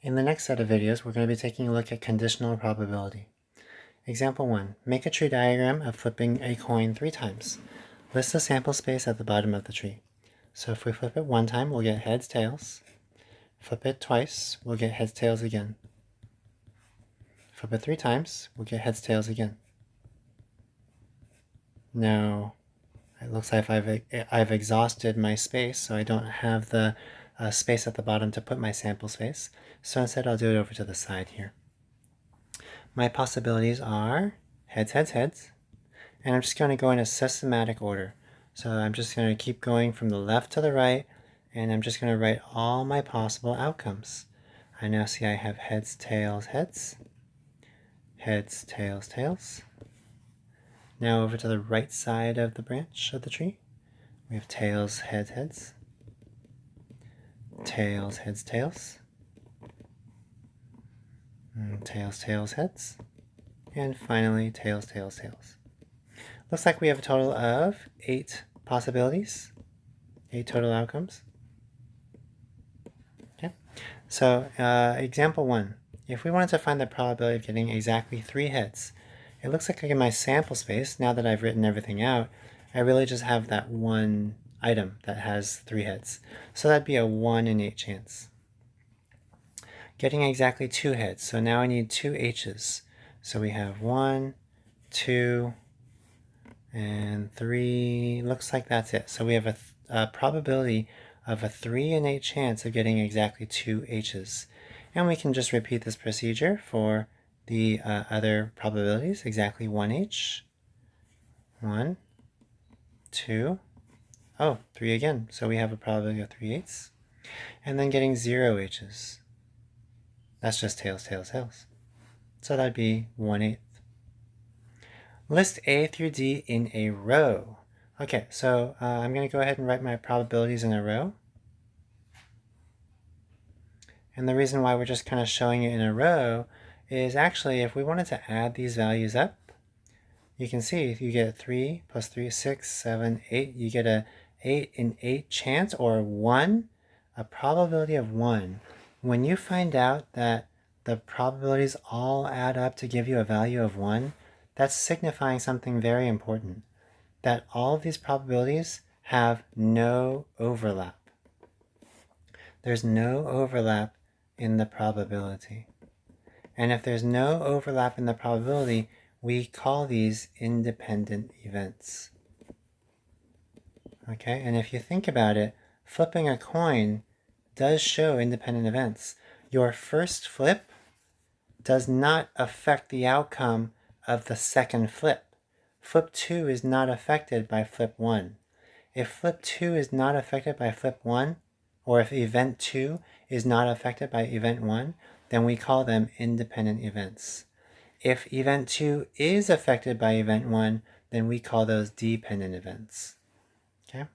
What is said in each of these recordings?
In the next set of videos, we're going to be taking a look at conditional probability. Example 1. Make a tree diagram of flipping a coin 3 times. List the sample space at the bottom of the tree. So if we flip it 1 time, we'll get heads, tails. Flip it twice, we'll get heads, tails again. Flip it 3 times, we'll get heads, tails again. Now, it looks like I've exhausted my space, so I don't have the space at the bottom to put my sample space. So instead, I'll do it over to the side here. My possibilities are heads, heads, heads. And I'm just going to go in a systematic order. So I'm just going to keep going from the left to the right, and I'm just going to write all my possible outcomes. I now see I have heads, tails, heads. Heads, tails, tails. Now over to the right side of the branch of the tree, we have tails, heads, heads. Tails, heads, tails. Tails, tails, heads. And finally, tails, tails, tails. Looks like we have a total of 8 possibilities, 8 total outcomes. Okay, so example 1. If we wanted to find the probability of getting exactly 3 heads, it looks like in my sample space, now that I've written everything out, I really just have that one item that has 3 heads. So that'd be a 1 in 8 chance. Getting exactly 2 heads, so now I need 2 H's. So we have 1, 2, and 3. Looks like that's it. So we have a probability of a 3 in 8 chance of getting exactly 2 H's. And we can just repeat this procedure for the other probabilities. Exactly 1 H. 1, 2, 3 again. So we have a probability of 3 eighths. And then getting 0 H's. That's just tails, tails, tails. So that'd be 1/8. List A through D in a row. Okay, so I'm going to go ahead and write my probabilities in a row. And the reason why we're just kind of showing it in a row is actually if we wanted to add these values up, you can see if you get 3 plus 3 is 6, 7, 8. You get a 8 in 8 chance, or 1, a probability of 1. When you find out that the probabilities all add up to give you a value of 1, that's signifying something very important, that all of these probabilities have no overlap. There's no overlap in the probability. And if there's no overlap in the probability, we call these independent events. Okay, and if you think about it, flipping a coin does show independent events. Your first flip does not affect the outcome of the second flip. Flip 2 is not affected by flip 1. If flip 2 is not affected by flip 1, or if event 2 is not affected by event 1, then we call them independent events. If event 2 is affected by event 1, then we call those dependent events. Okay?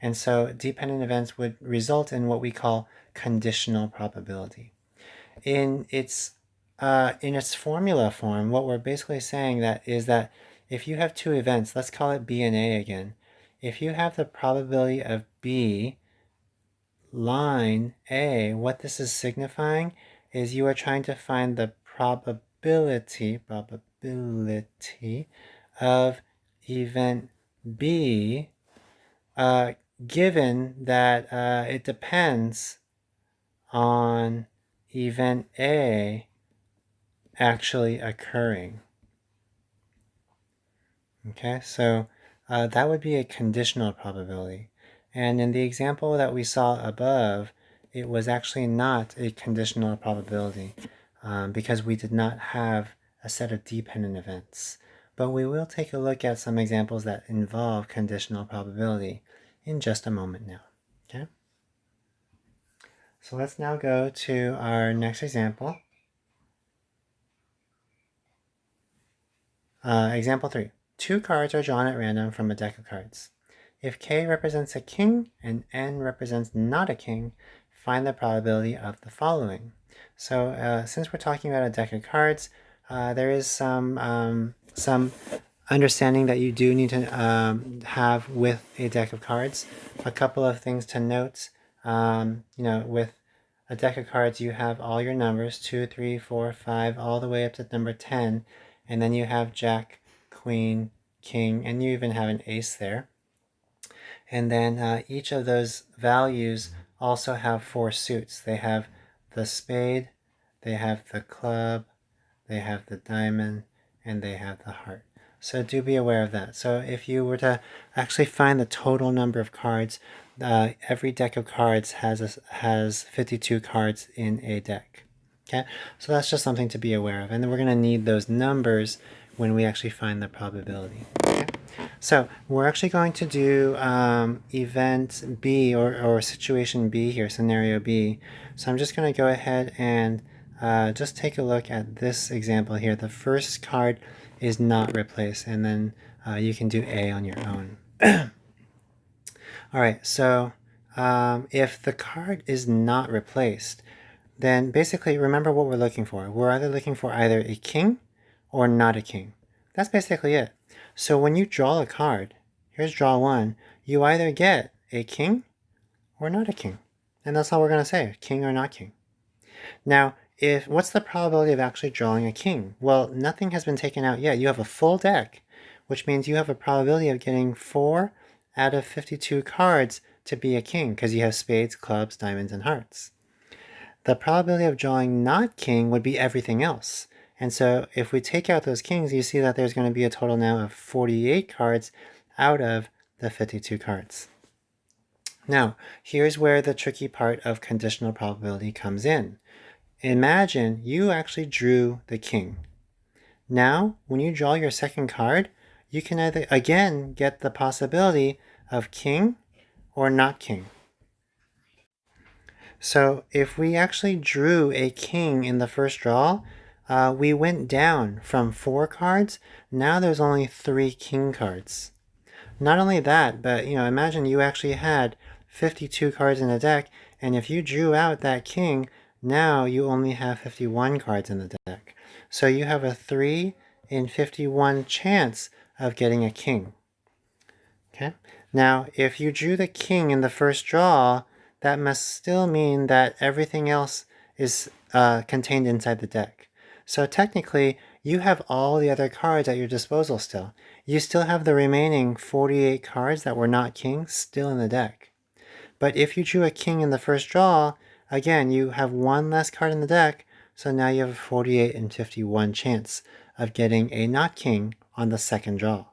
And so dependent events would result in what we call conditional probability. In its formula form, what we're basically saying is that if you have 2 events, let's call it B and A again. If you have the probability of B, line A, what this is signifying is you are trying to find the probability of event B, given that it depends on event A actually occurring. Okay, so that would be a conditional probability. And in the example that we saw above, it was actually not a conditional probability because we did not have a set of dependent events. But we will take a look at some examples that involve conditional probability in just a moment now. Okay? So let's now go to our next example. Example 3. 2 cards are drawn at random from a deck of cards. If K represents a king and N represents not a king, find the probability of the following. So since we're talking about a deck of cards, there is some understanding that you do need to have with a deck of cards. A couple of things to note, with a deck of cards, you have all your numbers, 2, 3, 4, 5, all the way up to number 10, and then you have Jack, Queen, King, and you even have an ace there. And then each of those values also have 4 suits. They have the spade, they have the club, they have the diamond, and they have the heart. So do be aware of that. So if you were to actually find the total number of cards, every deck of cards has 52 cards in a deck. Okay, so that's just something to be aware of. And then we're going to need those numbers when we actually find the probability. Okay? So we're actually going to do event B or situation B here, scenario B. So I'm just going to go ahead and just take a look at this example here. The first card is not replaced, and then you can do A on your own. All right, so if the card is not replaced, then basically remember what we're looking for. We're either looking for either a king or not a king. That's basically it. So when you draw a card, here's draw one, you either get a king or not a king. And that's all we're going to say, king or not king. Now, what's the probability of actually drawing a king? Well, nothing has been taken out yet. You have a full deck, which means you have a probability of getting 4 out of 52 cards to be a king, because you have spades, clubs, diamonds, and hearts. The probability of drawing not king would be everything else. And so if we take out those kings, you see that there's going to be a total now of 48 cards out of the 52 cards. Now, here's where the tricky part of conditional probability comes in. Imagine you actually drew the king. Now, when you draw your second card, you can either, again, get the possibility of king or not king. So if we actually drew a king in the first draw, we went down from 4 cards. Now there's only 3 king cards. Not only that, but imagine you actually had 52 cards in a deck, and if you drew out that king, now you only have 51 cards in the deck. So you have a 3 in 51 chance of getting a king. Okay. Now, if you drew the king in the first draw, that must still mean that everything else is contained inside the deck. So technically, you have all the other cards at your disposal still. You still have the remaining 48 cards that were not kings still in the deck. But if you drew a king in the first draw, again, you have 1 less card in the deck, so now you have a 48 in 51 chance of getting a not king on the second draw.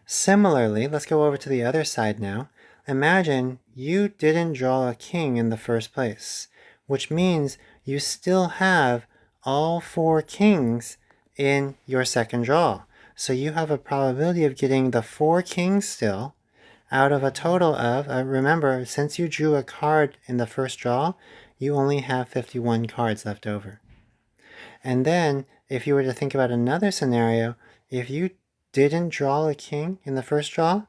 Similarly, let's go over to the other side now. Imagine you didn't draw a king in the first place, which means you still have all 4 kings in your second draw. So you have a probability of getting the 4 kings still out of a total of, remember, since you drew a card in the first draw, you only have 51 cards left over. And then, if you were to think about another scenario, if you didn't draw a king in the first draw,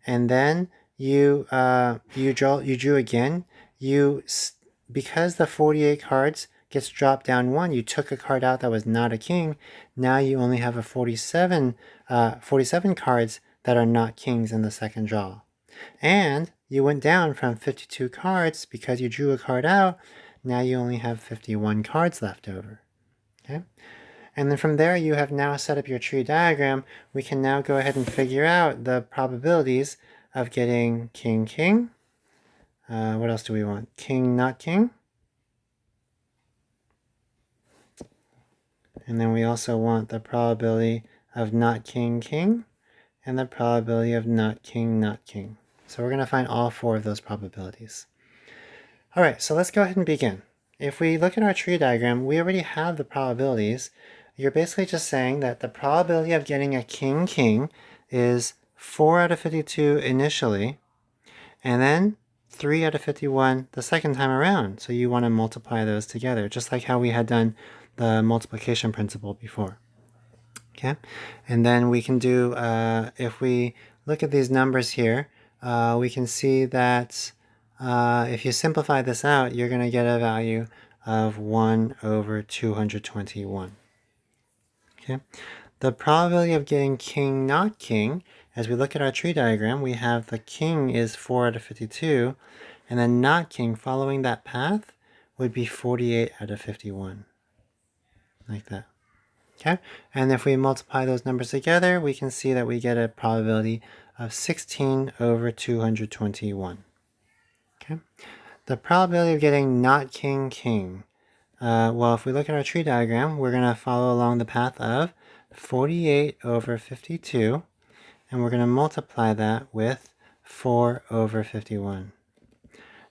and then you drew again, because the 48 cards gets dropped down 1, you took a card out that was not a king. Now you only have a 47 cards that are not kings in the second draw. And you went down from 52 cards because you drew a card out. Now you only have 51 cards left over. Okay? And then from there, you have now set up your tree diagram. We can now go ahead and figure out the probabilities of getting king, king. What else do we want? King, not king. And then we also want the probability of not king, king, and the probability of not king, not king. So we're going to find all 4 of those probabilities. All right, so let's go ahead and begin. If we look at our tree diagram, we already have the probabilities. You're basically just saying that the probability of getting a king, king is 4 out of 52 initially, and then 3 out of 51 the second time around. So you want to multiply those together, just like how we had done the multiplication principle before. Okay, and then we can do, if we look at these numbers here, we can see that if you simplify this out, you're going to get a value of 1 over 221. Okay, the probability of getting king, not king, as we look at our tree diagram, we have the king is 4 out of 52, And then not king following that path would be 48 out of 51. Like that. Okay, and if we multiply those numbers together, we can see that we get a probability of 16 over 221. Okay, the probability of getting not king, king. Well, if we look at our tree diagram, we're going to follow along the path of 48 over 52, and we're going to multiply that with 4 over 51.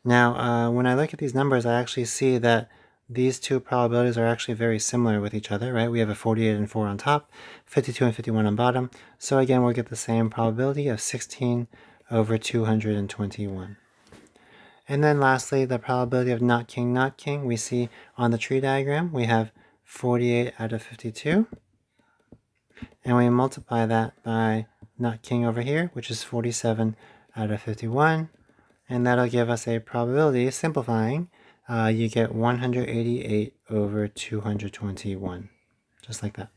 Now, when I look at these numbers, I actually see that these two probabilities are actually very similar with each other, right? We have a 48 and 4 on top, 52 and 51 on bottom. So again, we'll get the same probability of 16 over 221. And then lastly, the probability of not king, we see on the tree diagram, we have 48 out of 52. And we multiply that by not king over here, which is 47 out of 51. And that'll give us a probability, simplifying, you get 188 over 221, just like that.